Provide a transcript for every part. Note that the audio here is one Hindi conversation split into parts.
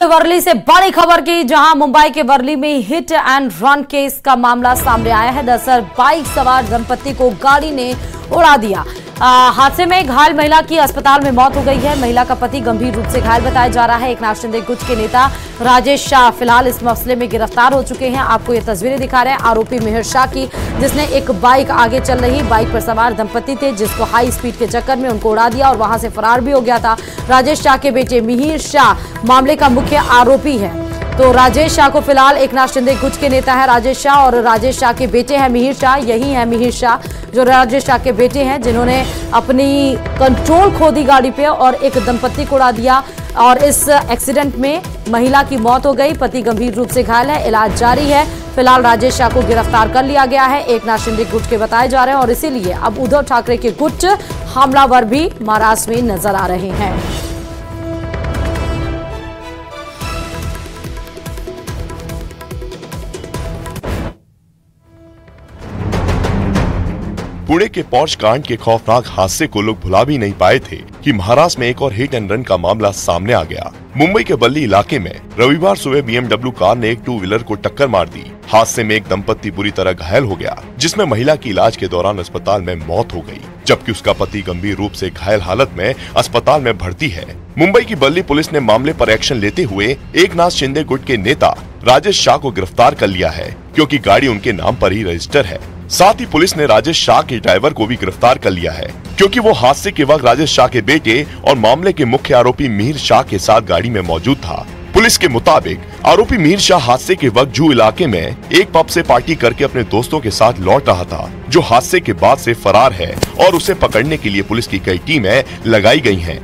वर्ली से बड़ी खबर की, जहां मुंबई के वर्ली में हिट एंड रन केस का मामला सामने आया है। दरअसल बाइक सवार दंपति को गाड़ी ने उड़ा दिया। हादसे में घायल महिला की अस्पताल में मौत हो गई है। महिला का पति गंभीर रूप से घायल बताया जा रहा है। एक नाशिंदे गुट के नेता राजेश शाह फिलहाल इस मसले में गिरफ्तार हो चुके हैं। आपको ये तस्वीरें दिखा रहे हैं आरोपी मिहिर शाह की, जिसने एक बाइक आगे चल रही बाइक पर सवार दंपति थे, जिसको हाई स्पीड के चक्कर में उनको उड़ा दिया और वहां से फरार भी हो गया था। राजेश शाह के बेटे मिहिर शाह मामले का मुख्य आरोपी है। तो राजेश शाह को फिलहाल एक नाशिंदे गुट के नेता है राजेश शाह, और राजेश शाह के बेटे हैं मिहिर शाह। यही है मिहिर शाह जो राजेश शाह के बेटे हैं, जिन्होंने अपनी कंट्रोल खो दी गाड़ी पे और एक दंपति को उड़ा दिया। और इस एक्सीडेंट में महिला की मौत हो गई, पति गंभीर रूप से घायल है, इलाज जारी है। फिलहाल राजेश शाह को गिरफ्तार कर लिया गया है। एक नाशिंदे गुट के बताए जा रहे हैं और इसीलिए अब उद्धव ठाकरे के गुट हमलावर भी महाराष्ट्र में नजर आ रहे हैं। पुणे के पॉर्श कांड के खौफनाक हादसे को लोग भुला भी नहीं पाए थे कि महाराष्ट्र में एक और हिट एंड रन का मामला सामने आ गया। मुंबई के बल्ली इलाके में रविवार सुबह BMW कार ने एक 2 व्हीलर को टक्कर मार दी। हादसे में एक दंपति बुरी तरह घायल हो गया, जिसमें महिला की इलाज के दौरान अस्पताल में मौत हो गई, जबकि उसका पति गंभीर रूप से घायल हालत में अस्पताल में भर्ती है। मुंबई की बल्ली पुलिस ने मामले पर एक्शन लेते हुए एक नाथ शिंदे गुट के नेता राजेश शाह को गिरफ्तार कर लिया है, क्योंकि गाड़ी उनके नाम पर ही रजिस्टर है। साथ ही पुलिस ने राजेश शाह के ड्राइवर को भी गिरफ्तार कर लिया है, क्योंकि वो हादसे के वक्त राजेश शाह के बेटे और मामले के मुख्य आरोपी मिहिर शाह के साथ गाड़ी में मौजूद था। पुलिस के मुताबिक आरोपी मिहिर शाह हादसे के वक्त जू इलाके में एक पब से पार्टी करके अपने दोस्तों के साथ लौट रहा था, जो हादसे के बाद से फरार है और उसे पकड़ने के लिए पुलिस की कई टीमें लगाई गई हैं।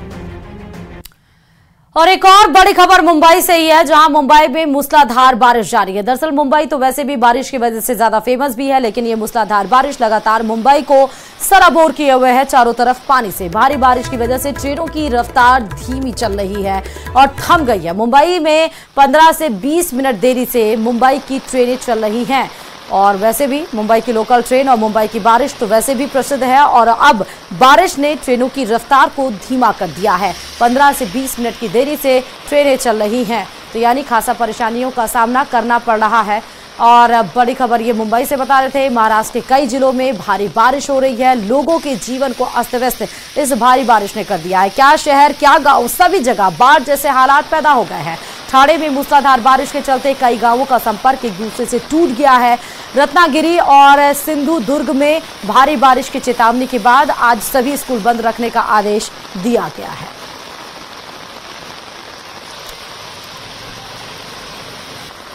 और एक और बड़ी खबर मुंबई से ही है, जहां मुंबई में मूसलाधार बारिश जारी है। दरअसल मुंबई तो वैसे भी बारिश की वजह से ज्यादा फेमस भी है, लेकिन ये मूसलाधार बारिश लगातार मुंबई को सराबोर किए हुए है चारों तरफ पानी से। भारी बारिश की वजह से ट्रेनों की रफ्तार धीमी चल रही है और थम गई है। मुंबई में 15 से 20 मिनट देरी से मुंबई की ट्रेनें चल रही हैं। और वैसे भी मुंबई की लोकल ट्रेन और मुंबई की बारिश तो वैसे भी प्रसिद्ध है, और अब बारिश ने ट्रेनों की रफ्तार को धीमा कर दिया है। 15 से 20 मिनट की देरी से ट्रेनें चल रही हैं, तो यानी खासा परेशानियों का सामना करना पड़ रहा है। और बड़ी खबर ये मुंबई से बता रहे थे, महाराष्ट्र के कई जिलों में भारी बारिश हो रही है। लोगों के जीवन को अस्त व्यस्त इस भारी बारिश ने कर दिया है। क्या शहर क्या गांव, सभी जगह बाढ़ जैसे हालात पैदा हो गए हैं। ठाणे में मूसलाधार बारिश के चलते कई गांवों का संपर्क एक दूसरे से टूट गया है। रत्नागिरी और सिंधुदुर्ग में भारी बारिश की चेतावनी के बाद आज सभी स्कूल बंद रखने का आदेश दिया गया है।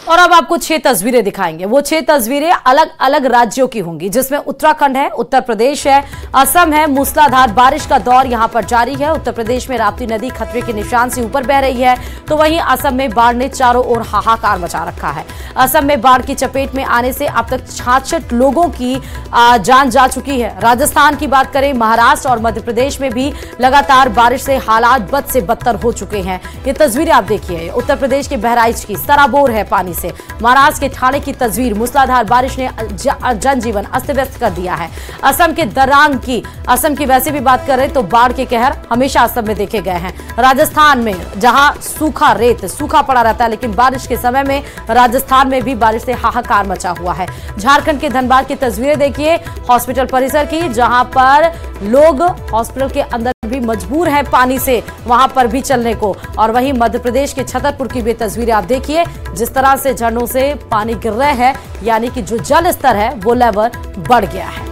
और अब आपको 6 तस्वीरें दिखाएंगे। वो 6 तस्वीरें अलग अलग राज्यों की होंगी, जिसमें उत्तराखंड है, उत्तर प्रदेश है, असम है। मूसलाधार बारिश का दौर यहां पर जारी है। उत्तर प्रदेश में राप्ती नदी खतरे के निशान से ऊपर बह रही है, तो वहीं असम में बाढ़ ने चारों ओर हाहाकार मचा रखा है। असम में बाढ़ की चपेट में आने से अब तक 66 लोगों की जान जा चुकी है। राजस्थान की बात करें, महाराष्ट्र और मध्य प्रदेश में भी लगातार बारिश से हालात बद से बदतर हो चुके हैं। ये तस्वीरें आप देखिए, उत्तर प्रदेश के बहराइच की सराबोर है पानी से। महाराष्ट्र के ठाणे की तस्वीर, मूसलाधार बारिश ने जनजीवन अस्त व्यस्त कर दिया है। असम के दरांग की, असम की वैसे भी बात करें तो बाढ़ के कहर हमेशा असम में देखे गए हैं। राजस्थान में जहां सूखा पड़ा रहता है, लेकिन बारिश के समय में राजस्थान में भी बारिश से हाहाकार मचा हुआ है। झारखंड के धनबाद की तस्वीरें देखिए, हॉस्पिटल परिसर की, जहां पर लोग हॉस्पिटल के अंदर भी मजबूर हैं पानी से वहां पर भी चलने को। और वहीं मध्य प्रदेश के छतरपुर की भी तस्वीरें आप देखिए, जिस तरह से झरनों से पानी गिर रहे हैं, यानी कि जो जल स्तर है वो लेवल बढ़ गया है।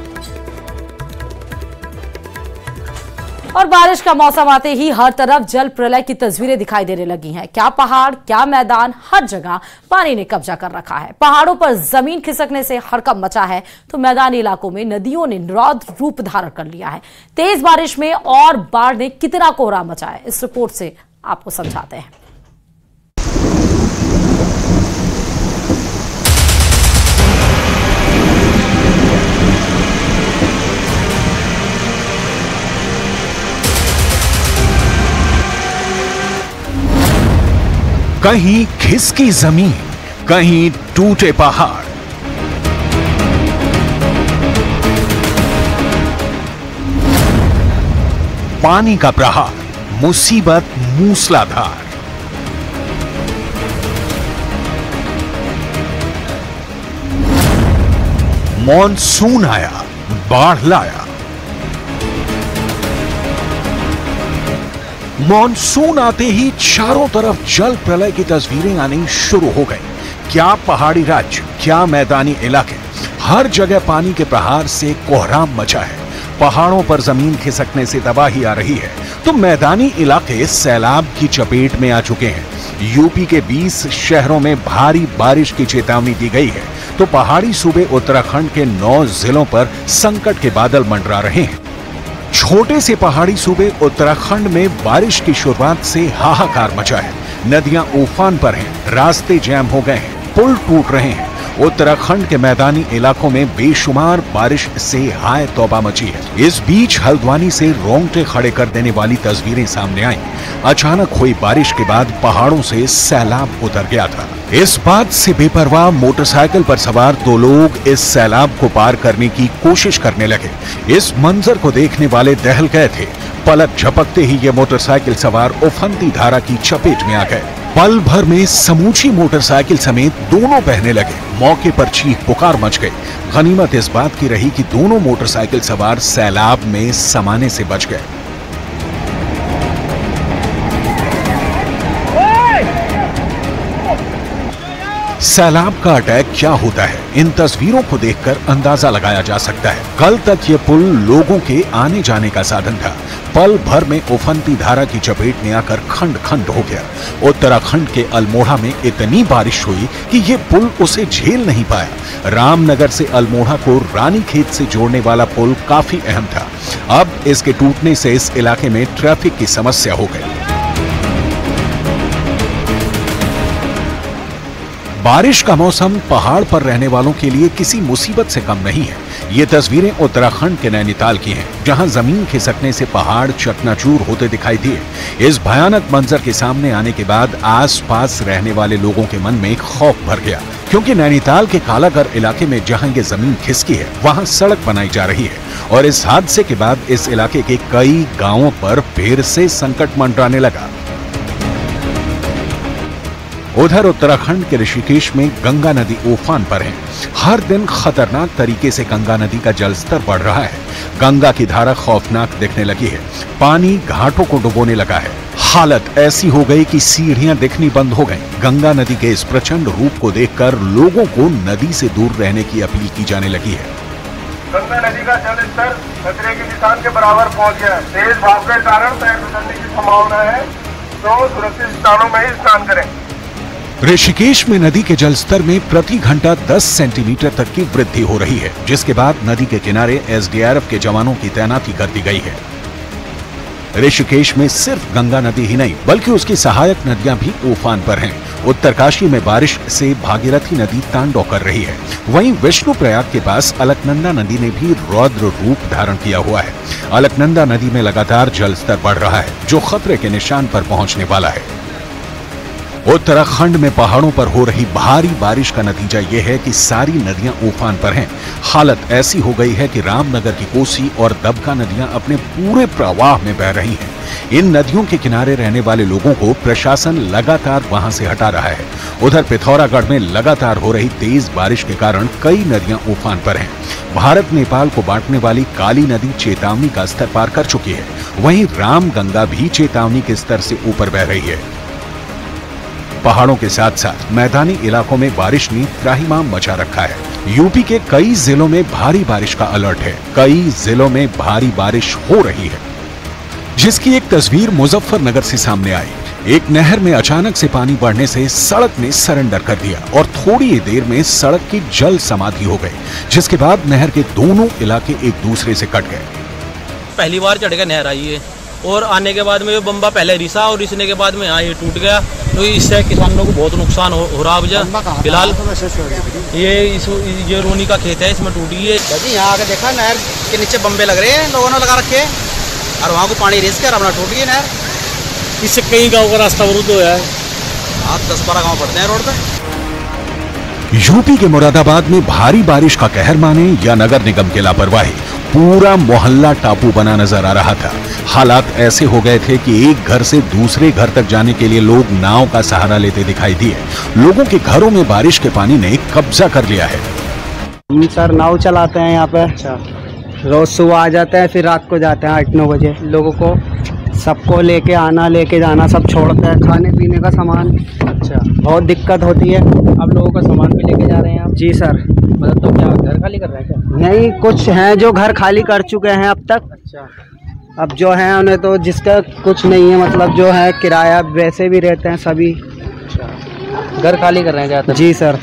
और बारिश का मौसम आते ही हर तरफ जल प्रलय की तस्वीरें दिखाई देने लगी हैं। क्या पहाड़, क्या मैदान, हर जगह पानी ने कब्जा कर रखा है। पहाड़ों पर जमीन खिसकने से हड़कंप मचा है, तो मैदानी इलाकों में नदियों ने रौद्र रूप धारण कर लिया है। तेज बारिश में और बाढ़ ने कितना कोहरा मचा है, इस रिपोर्ट से आपको समझाते हैं। कहीं खिसकी जमीन, कहीं टूटे पहाड़। पानी का प्रहार, मुसीबत मूसलाधार। मॉनसून आया, बाढ़ लाया। मॉनसून आते ही चारों तरफ जल प्रलय की तस्वीरें आनी शुरू हो गई। क्या पहाड़ी राज्य, क्या मैदानी इलाके, हर जगह पानी के प्रहार से कोहराम मचा है। पहाड़ों पर जमीन खिसकने से तबाही आ रही है, तो मैदानी इलाके सैलाब की चपेट में आ चुके हैं। यूपी के 20 शहरों में भारी बारिश की चेतावनी दी गई है, तो पहाड़ी सूबे उत्तराखंड के 9 जिलों पर संकट के बादल मंडरा रहे हैं। छोटे से पहाड़ी सूबे उत्तराखंड में बारिश की शुरुआत से हाहाकार मचा है। नदियां उफान पर हैं, रास्ते जैम हो गए हैं, पुल टूट रहे हैं। उत्तराखंड के मैदानी इलाकों में बेशुमार बारिश से हाय तौबा मची है। इस बीच हल्द्वानी से रोंगटे खड़े कर देने वाली तस्वीरें सामने आई। अचानक हुई बारिश के बाद पहाड़ों से सैलाब उतर गया था। इस बात से बेपरवाह मोटरसाइकिल पर सवार 2 लोग इस सैलाब को पार करने की कोशिश करने लगे। इस मंजर को देखने वाले दहल गए थे। पलक झपकते ही ये मोटरसाइकिल सवार उफनती धारा की चपेट में आ गए। पल भर में समूची मोटरसाइकिल समेत दोनों बहने लगे। मौके पर चीख पुकार मच गई। गनीमत इस बात की रही कि दोनों मोटरसाइकिल सवार सैलाब में समाने से बच गए। सैलाब का अटैक क्या होता है, इन तस्वीरों को देखकर अंदाजा लगाया जा सकता है। कल तक ये पुल लोगों के आने जाने का साधन था। पल भर में उफनती धारा की चपेट में आकर खंड खंड हो गया। उत्तराखंड के अल्मोड़ा में इतनी बारिश हुई कि ये पुल उसे झेल नहीं पाया। रामनगर से अल्मोड़ा को रानीखेत से जोड़ने वाला पुल काफी अहम था। अब इसके टूटने से इस इलाके में ट्रैफिक की समस्या हो गई। बारिश का मौसम पहाड़ पर रहने वालों के लिए किसी मुसीबत से कम नहीं है। ये तस्वीरें उत्तराखंड के नैनीताल की हैं, जहां जमीन खिसकने से पहाड़ चकनाचूर होते दिखाई दिए। इस भयानक मंजर के सामने आने के बाद आसपास रहने वाले लोगों के मन में खौफ भर गया, क्योंकि नैनीताल के कालागढ़ इलाके में जहां ये जमीन खिसकी है, वहां सड़क बनाई जा रही है। और इस हादसे के बाद इस इलाके के कई गांवों पर फिर से संकट मंडराने लगा। उधर उत्तराखंड के ऋषिकेश में गंगा नदी उफान पर है। हर दिन खतरनाक तरीके से गंगा नदी का जलस्तर बढ़ रहा है। गंगा की धारा खौफनाक दिखने लगी है। पानी घाटों को डुबोने लगा है। हालत ऐसी हो गई कि सीढ़ियां दिखनी बंद हो गईं। गंगा नदी के इस प्रचंड रूप को देखकर लोगों को नदी से दूर रहने की अपील की जाने लगी है। गंगा नदी का जलस्तर खतरे के निशान के बराबर पहुंच गया है। तेज भाप के कारण पैर फिसलने की संभावना है, तो सुरक्षित स्थानों में ही स्नान करें। ऋषिकेश में नदी के जलस्तर में प्रति घंटा 10 सेंटीमीटर तक की वृद्धि हो रही है, जिसके बाद नदी के किनारे एसडीआरएफ के जवानों की तैनाती कर दी गई है। ऋषिकेश में सिर्फ गंगा नदी ही नहीं, बल्कि उसकी सहायक नदियां भी उफान पर हैं। उत्तरकाशी में बारिश से भागीरथी नदी तांडव कर रही है। वहीं विष्णुप्रयाग के पास अलकनंदा नदी ने भी रौद्र रूप धारण किया हुआ है। अलकनंदा नदी में लगातार जलस्तर बढ़ रहा है, जो खतरे के निशान पर पहुंचने वाला है। उत्तराखंड में पहाड़ों पर हो रही भारी बारिश का नतीजा यह है कि सारी नदियां उफान पर हैं। हालत ऐसी हो गई है कि रामनगर की कोसी और दबका नदियां अपने पूरे प्रवाह में बह रही हैं। इन नदियों के किनारे रहने वाले लोगों को प्रशासन लगातार वहां से हटा रहा है। उधर पिथौरागढ़ में लगातार हो रही तेज बारिश के कारण कई नदियां उफान पर हैं। भारत नेपाल को बांटने वाली काली नदी चेतावनी का स्तर पार कर चुकी है। वहीं रामगंगा भी चेतावनी के स्तर से ऊपर बह रही है। पहाड़ों के साथ साथ मैदानी इलाकों में बारिश ने त्राहिमाम मचा रखा है। यूपी के कई जिलों में भारी बारिश का अलर्ट है। कई जिलों में भारी बारिश हो रही है, जिसकी एक तस्वीर मुजफ्फरनगर से सामने आई। एक नहर में अचानक से पानी बढ़ने से सड़क ने सरेंडर कर दिया और थोड़ी ही देर में सड़क की जल समाधि हो गई, जिसके बाद नहर के दोनों इलाके एक दूसरे से कट गए। पहली बार चढ़ के नहर आई है और आने के बाद में बम्बा पहले रिसा और रिसने के बाद में यहाँ ये टूट गया, तो इससे किसानों को बहुत नुकसान हो रहा है। फिलहाल ये रोनी का खेत है, इसमें टूटी है। यहाँ आके देखा नहर के नीचे बम्बे लग रहे हैं, लोगों ने लगा रखे हैं और वहाँ को पानी रिस कर अपना टूट गई नहर। इससे कई गाँव का रास्ता अवरुद्ध हो है। आप 10-12 गाँव पड़ते हैं रोड पे। यूपी के मुरादाबाद में भारी बारिश का कहर माने या नगर निगम की लापरवाही, पूरा मोहल्ला टापू बना नजर आ रहा था। हालात ऐसे हो गए थे कि एक घर से दूसरे घर तक जाने के लिए लोग नाव का सहारा लेते दिखाई दिए। लोगों के घरों में बारिश के पानी ने कब्जा कर लिया है। हम सर नाव चलाते हैं यहाँ पे। अच्छा। रोज सुबह आ जाते हैं, फिर रात को जाते हैं 8-9 बजे। लोगों को सबको लेके आना लेके जाना सब छोड़ते हैं, खाने पीने का सामान। अच्छा, बहुत दिक्कत होती है। अब लोगों का सामान भी लेके जा रहे हैं आप? जी सर। मतलब तो क्या घर खाली कर रहे हैं क्या? नहीं, कुछ हैं जो घर खाली कर चुके हैं अब तक। अच्छा। अब जो है उन्हें तो जिसका कुछ नहीं है, मतलब जो है किराया वैसे भी रहते हैं सभी। अच्छा, घर खाली कर रहे हैं ज़्यादातर? जी सर।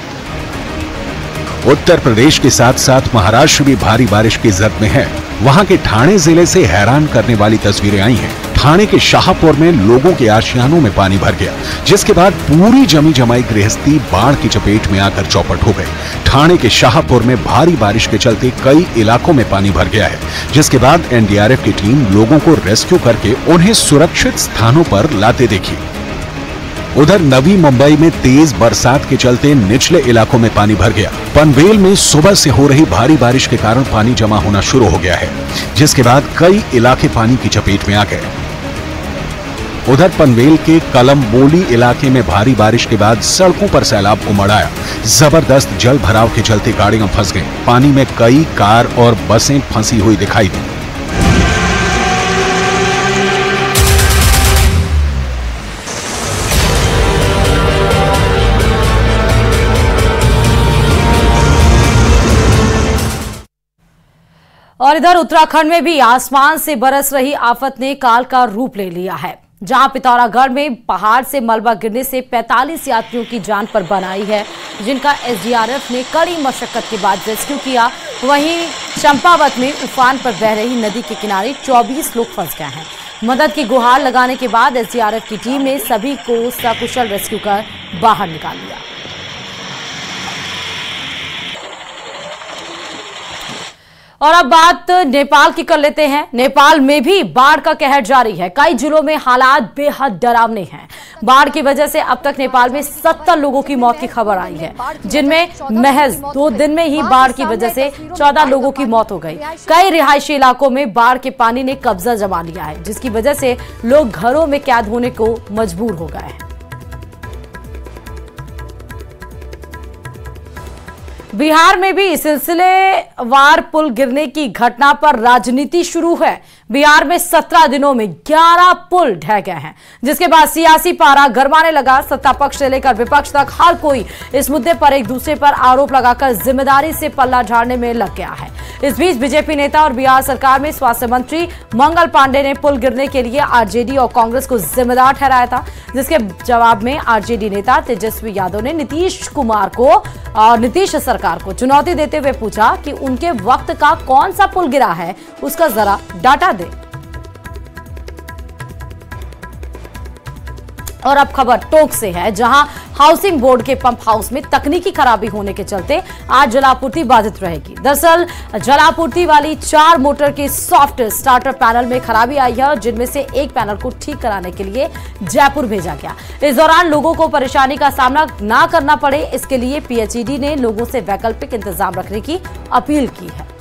उत्तर प्रदेश के साथ साथ महाराष्ट्र भी भारी बारिश की जद में है। वहां के ठाणे जिले से हैरान करने वाली तस्वीरें आई हैं। ठाणे के शाहपुर में लोगों के आशियानों में पानी भर गया, जिसके बाद पूरी जमी जमाई गृहस्थी बाढ़ की चपेट में आकर चौपट हो गई। ठाणे के शाहपुर में भारी बारिश के चलते कई इलाकों में पानी भर गया है, जिसके बाद एनडीआरएफ की टीम लोगों को रेस्क्यू करके उन्हें सुरक्षित स्थानों पर लाते देखी। उधर नवी मुंबई में तेज बरसात के चलते निचले इलाकों में पानी भर गया। पनवेल में सुबह से हो रही भारी बारिश के कारण पानी जमा होना शुरू हो गया है, जिसके बाद कई इलाके पानी की चपेट में आ गए। उधर पनवेल के कलमबोली इलाके में भारी बारिश के बाद सड़कों पर सैलाब उमड़ आया। जबरदस्त जल भराव के चलते गाड़ियां फंस गईं। पानी में कई कार और बसें फंसी हुई दिखाई दी। और इधर उत्तराखंड में भी आसमान से बरस रही आफत ने काल का रूप ले लिया है, जहां पिथौरागढ़ में पहाड़ से मलबा गिरने से 45 यात्रियों की जान पर बन आई है, जिनका एसडीआरएफ ने कड़ी मशक्कत के बाद रेस्क्यू किया। वहीं चंपावत में उफान पर बह रही नदी के किनारे 24 लोग फंस गए हैं। मदद की गुहार लगाने के बाद एसडीआरएफ की टीम ने सभी को सकुशल रेस्क्यू कर बाहर निकाल लिया। और अब बात नेपाल की कर लेते हैं। नेपाल में भी बाढ़ का कहर जारी है। कई जिलों में हालात बेहद डरावने हैं। बाढ़ की वजह से अब तक नेपाल में 70 लोगों की मौत की खबर आई है, जिनमें महज 2 दिन में ही बाढ़ की वजह से 14 लोगों की मौत हो गई। कई रिहायशी इलाकों में बाढ़ के पानी ने कब्जा जमा लिया है, जिसकी वजह से लोग घरों में कैद होने को मजबूर हो गए हैं। बिहार में भी सिलसिलेवार पुल गिरने की घटना पर राजनीति शुरू है। बिहार में 17 दिनों में 11 पुल ढह गए हैं, जिसके बाद सियासी पारा गरमाने लगा। सत्ता पक्ष से लेकर विपक्ष तक हर कोई इस मुद्दे पर एक दूसरे पर आरोप लगाकर जिम्मेदारी से पल्ला झाड़ने में लग गया है। इस बीच बीजेपी नेता और बिहार सरकार में स्वास्थ्य मंत्री मंगल पांडे ने पुल गिरने के लिए आरजेडी और कांग्रेस को जिम्मेदार ठहराया था, जिसके जवाब में आरजेडी नेता तेजस्वी यादव ने नीतीश कुमार को और नीतीश सरकार को चुनौती देते हुए पूछा कि उनके वक्त का कौन सा पुल गिरा है, उसका जरा डाटा दे। और अब खबर टोंक से है, जहां हाउसिंग बोर्ड के पंप हाउस में तकनीकी खराबी होने के चलते आज जलापूर्ति बाधित रहेगी। दरअसल जलापूर्ति वाली 4 मोटर के सॉफ्ट स्टार्टर पैनल में खराबी आई है, जिनमें से एक पैनल को ठीक कराने के लिए जयपुर भेजा गया। इस दौरान लोगों को परेशानी का सामना ना करना पड़े, इसके लिए पीएचईडी ने लोगों से वैकल्पिक इंतजाम रखने की अपील की है।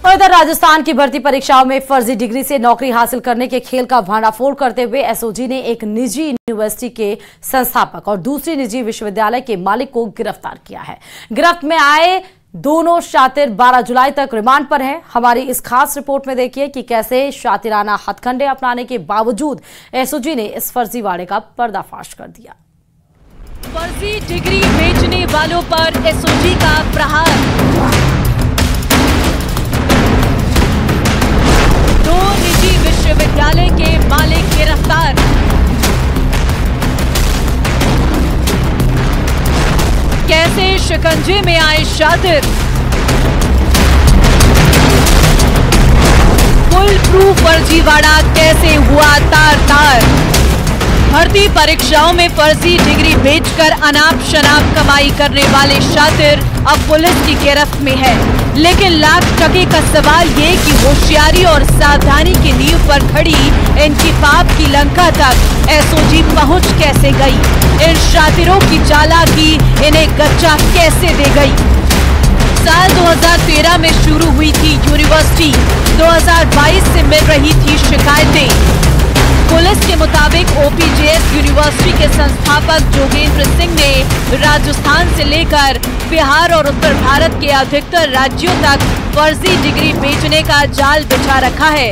और इधर राजस्थान की भर्ती परीक्षाओं में फर्जी डिग्री से नौकरी हासिल करने के खेल का भांडाफोड़ करते हुए एसओजी ने एक निजी यूनिवर्सिटी के संस्थापक और दूसरी निजी विश्वविद्यालय के मालिक को गिरफ्तार किया है। गिरफ्त में आए दोनों शातिर 12 जुलाई तक रिमांड पर हैं। हमारी इस खास रिपोर्ट में देखिए कि कैसे शातिराना हथकंडे अपनाने के बावजूद एसओजी ने इस फर्जीवाड़े का पर्दाफाश कर दिया। फर्जी डिग्री बेचने वालों पर एसओजी का प्रहार। 2 निजी विश्वविद्यालय के मालिक गिरफ्तार। कैसे शिकंजे में आए शातिर। फुल प्रूफ फर्जीवाड़ा कैसे हुआ तार तार। भर्ती परीक्षाओं में फर्जी डिग्री बेचकर अनाप शनाप कमाई करने वाले शातिर अब पुलिस की गिरफ्त में है। लेकिन लाख टके का सवाल ये कि होशियारी और सावधानी की नींव पर खड़ी इनकी पाप की लंका तक एसओजी पहुंच कैसे गई। इन शातिरों की चालाकी इन्हें गच्चा कैसे दे गई। साल 2013 में शुरू हुई थी यूनिवर्सिटी, 2022 से मिल रही थी शिकायतें। पुलिस के मुताबिक OPJS यूनिवर्सिटी के संस्थापक जोगेंद्र सिंह ने राजस्थान से लेकर बिहार और उत्तर भारत के अधिकतर राज्यों तक फर्जी डिग्री बेचने का जाल बिछा रखा है।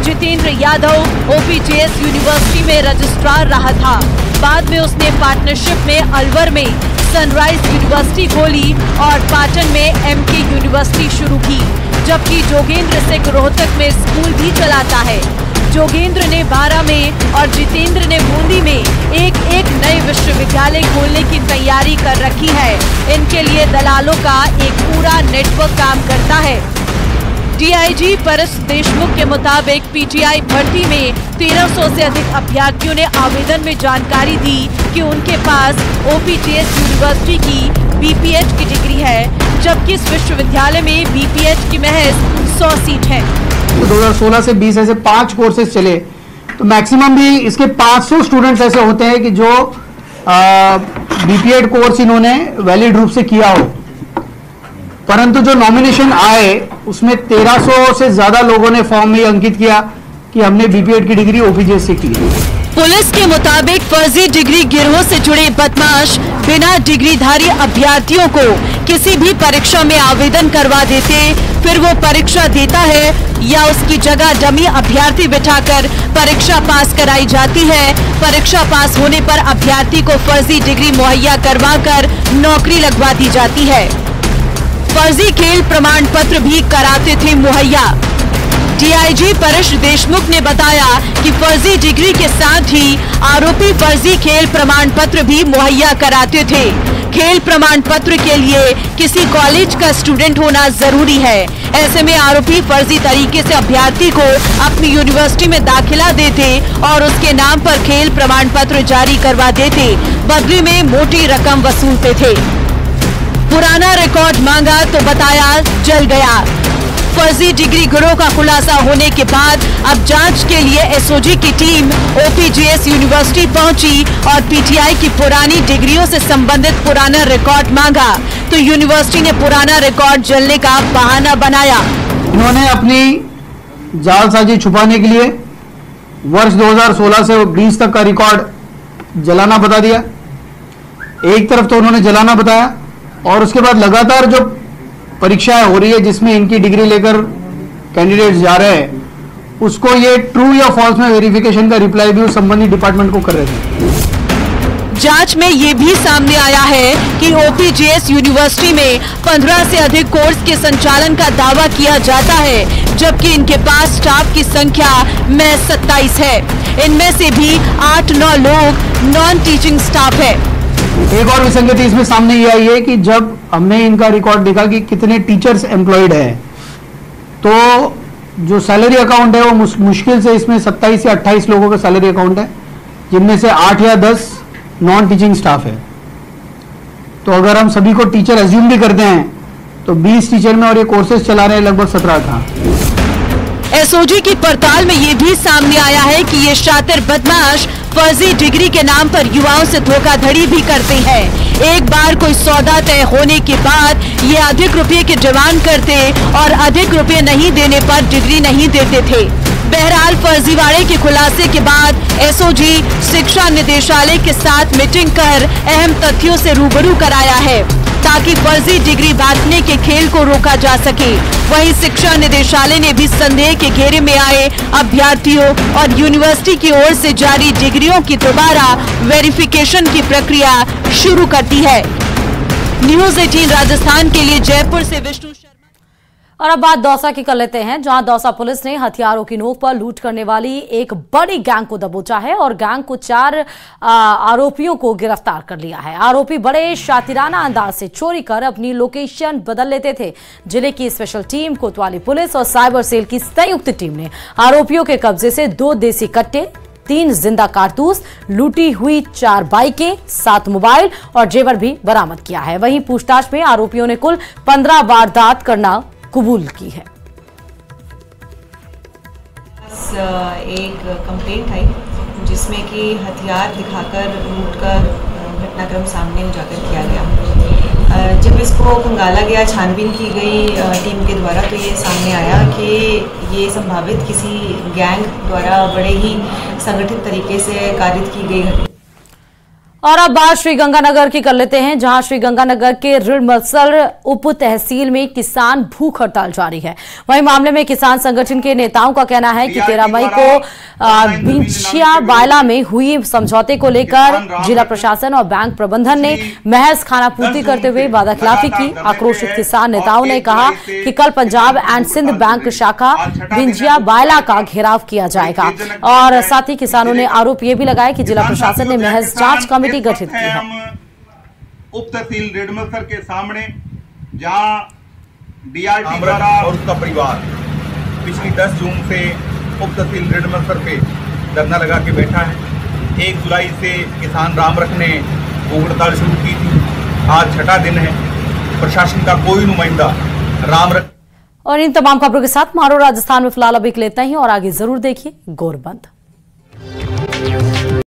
जितेंद्र यादव OPJS यूनिवर्सिटी में रजिस्ट्रार रहा था। बाद में उसने पार्टनरशिप में अलवर में सनराइज यूनिवर्सिटी खोली और पाटन में MK यूनिवर्सिटी शुरू की, जबकि जोगेंद्र सिंह रोहतक में स्कूल भी चलाता है। जोगेंद्र ने 12 में और जितेंद्र ने बूंदी में एक नए विश्वविद्यालय खोलने की तैयारी कर रखी है। इनके लिए दलालों का एक पूरा नेटवर्क काम करता है। DIG परस देशमुख के मुताबिक PTI भर्ती में 1300 से अधिक अभ्यर्थियों ने आवेदन में जानकारी दी कि उनके पास OPJS यूनिवर्सिटी की BPH की डिग्री है, जबकि इस विश्वविद्यालय में BPH की महज 100 सीट है। 2016 से 20 ऐसे 5 कोर्सेज चले, तो मैक्सिमम भी इसके 500 स्टूडेंट्स ऐसे होते हैं कि जो BPEd कोर्स इन्होंने वैलिड रूप से किया हो, परंतु जो नॉमिनेशन आए उसमें 1300 से ज्यादा लोगों ने फॉर्म में अंकित किया कि हमने BPEd की डिग्री OPJS से की है। पुलिस के मुताबिक फर्जी डिग्री गिरोह से जुड़े बदमाश बिना डिग्रीधारी अभ्यर्थियों को किसी भी परीक्षा में आवेदन करवा देते, फिर वो परीक्षा देता है या उसकी जगह डमी अभ्यर्थी बिठाकर परीक्षा पास कराई जाती है। परीक्षा पास होने पर अभ्यर्थी को फर्जी डिग्री मुहैया करवाकर नौकरी लगवा दी जाती है। फर्जी खेल प्रमाण पत्र भी कराते थे मुहैया। DIG परस देशमुख ने बताया कि फर्जी डिग्री के साथ ही आरोपी फर्जी खेल प्रमाण पत्र भी मुहैया कराते थे। खेल प्रमाण पत्र के लिए किसी कॉलेज का स्टूडेंट होना जरूरी है। ऐसे में आरोपी फर्जी तरीके से अभ्यर्थी को अपनी यूनिवर्सिटी में दाखिला देते और उसके नाम पर खेल प्रमाण पत्र जारी करवा देते, बदले में मोटी रकम वसूलते थे। पुराना रिकॉर्ड मांगा तो बताया जल गया। फर्जी डिग्री गिरोह का खुलासा होने के बाद अब जांच के लिए SOG की टीम OPJS यूनिवर्सिटी पहुंची और PTI की पुरानी डिग्रियों से संबंधित पुराना रिकॉर्ड मांगा, तो यूनिवर्सिटी ने पुराना रिकॉर्ड जलने का बहाना बनाया। इन्होंने अपनी जालसाजी छुपाने के लिए वर्ष 2016 से 20 तक का रिकॉर्ड जलाना बता दिया। एक तरफ तो उन्होंने जलाना बताया और उसके बाद लगातार जो परीक्षाएं हो रही है जिसमें इनकी डिग्री लेकर कैंडिडेट्स जा रहे हैं, उसको ये ट्रू या फॉल्स में वेरिफिकेशन का रिप्लाई भी उस संबंधित डिपार्टमेंट को कर रहे थे। जांच में ये भी सामने आया है कि OPJS यूनिवर्सिटी में 15 से अधिक कोर्स के संचालन का दावा किया जाता है, जबकि इनके पास स्टाफ की संख्या महज 27 है। इनमें से भी 8-9 लोग नॉन टीचिंग स्टाफ है। एक और विसंगति इसमें सामने ये आई है कि जब हमने इनका रिकॉर्ड देखा कि कितने टीचर्स एम्प्लॉयड हैं, तो जो सैलरी अकाउंट है वो मुश्किल से इसमें 27 या 28 लोगों का सैलरी अकाउंट है, जिनमें से 8 या 10 नॉन टीचिंग स्टाफ है। तो अगर हम सभी को टीचर एज्यूम भी करते हैं तो 20 टीचर में और ये कोर्सेज चला रहे हैं लगभग 17-18। SOG की पड़ताल में ये भी सामने आया है कि ये शातिर बदमाश फर्जी डिग्री के नाम पर युवाओं से धोखाधड़ी भी करते हैं। एक बार कोई सौदा तय होने के बाद ये अधिक रुपए के डिमांड करते और अधिक रुपए नहीं देने पर डिग्री नहीं देते थे। बहरहाल फर्जीवाड़े के खुलासे के बाद SOG शिक्षा निदेशालय के साथ मीटिंग कर अहम तथ्यों से रूबरू कराया है ताकि फर्जी डिग्री बांटने के खेल को रोका जा सके। वहीं शिक्षा निदेशालय ने भी संदेह के घेरे में आए अभ्यर्थियों और यूनिवर्सिटी की ओर से जारी डिग्रियों की दोबारा वेरिफिकेशन की प्रक्रिया शुरू कर दी है। न्यूज़ 18 राजस्थान के लिए जयपुर से विष्णु। और अब बात दौसा की कर लेते हैं, जहां दौसा पुलिस ने हथियारों की नोक पर लूट करने वाली एक बड़ी गैंग को दबोचा है और गैंग को 4 आरोपियों को गिरफ्तार कर लिया है। आरोपी बड़े शातिराना अंदाज से चोरी कर अपनी लोकेशन बदल लेते थे। जिले की स्पेशल टीम, कोतवाली पुलिस और साइबर सेल की संयुक्त टीम ने आरोपियों के कब्जे से 2 देसी कट्टे, 3 जिंदा कारतूस, लूटी हुई 4 बाइकें, 7 मोबाइल और जेवर भी बरामद किया है। वहीं पूछताछ में आरोपियों ने कुल 15 वारदात करना कबूल की है। एक कंप्लेंट आई जिसमें कि हथियार दिखाकर लूट का घटनाक्रम सामने उजागर किया गया। जब इसको खंगाला गया, छानबीन की गई टीम के द्वारा, तो ये सामने आया कि ये संभावित किसी गैंग द्वारा बड़े ही संगठित तरीके से कारित की गई घटना। और अब बात श्रीगंगानगर की कर लेते हैं, जहां श्रीगंगानगर के रिड़मसल उप तहसील में किसान भूख हड़ताल जारी है। वहीं मामले में किसान संगठन के नेताओं का कहना है कि 13 मई को बिंजिया बायला में हुई समझौते को लेकर जिला प्रशासन और बैंक प्रबंधन ने महज खानापूर्ति करते हुए वादाखिलाफी की। आक्रोशित किसान नेताओं ने कहा कि कल पंजाब एंड सिंध बैंक शाखा बिंजिया बायला का घेराव किया जाएगा। और साथ ही किसानों ने आरोप ये भी लगाया कि जिला प्रशासन ने महज जांच कमेटी गठित की है। उप तहसील रिड़मसल के सामने जहां डीआरटी द्वारा और उसका परिवार पिछली 10 जून से उप तहसील रिड़मसल पे धरना लगा के बैठा है। 1 जुलाई से किसान रामरख ने भूख हड़ताल शुरू की थी। आज 6ठा दिन है। प्रशासन का कोई नुमाइंदा रामरख। और इन तमाम खबरों के साथ मारो राजस्थान में फिलहाल अभी के लिए इतना ही, और आगे जरूर देखिए गोरबंद।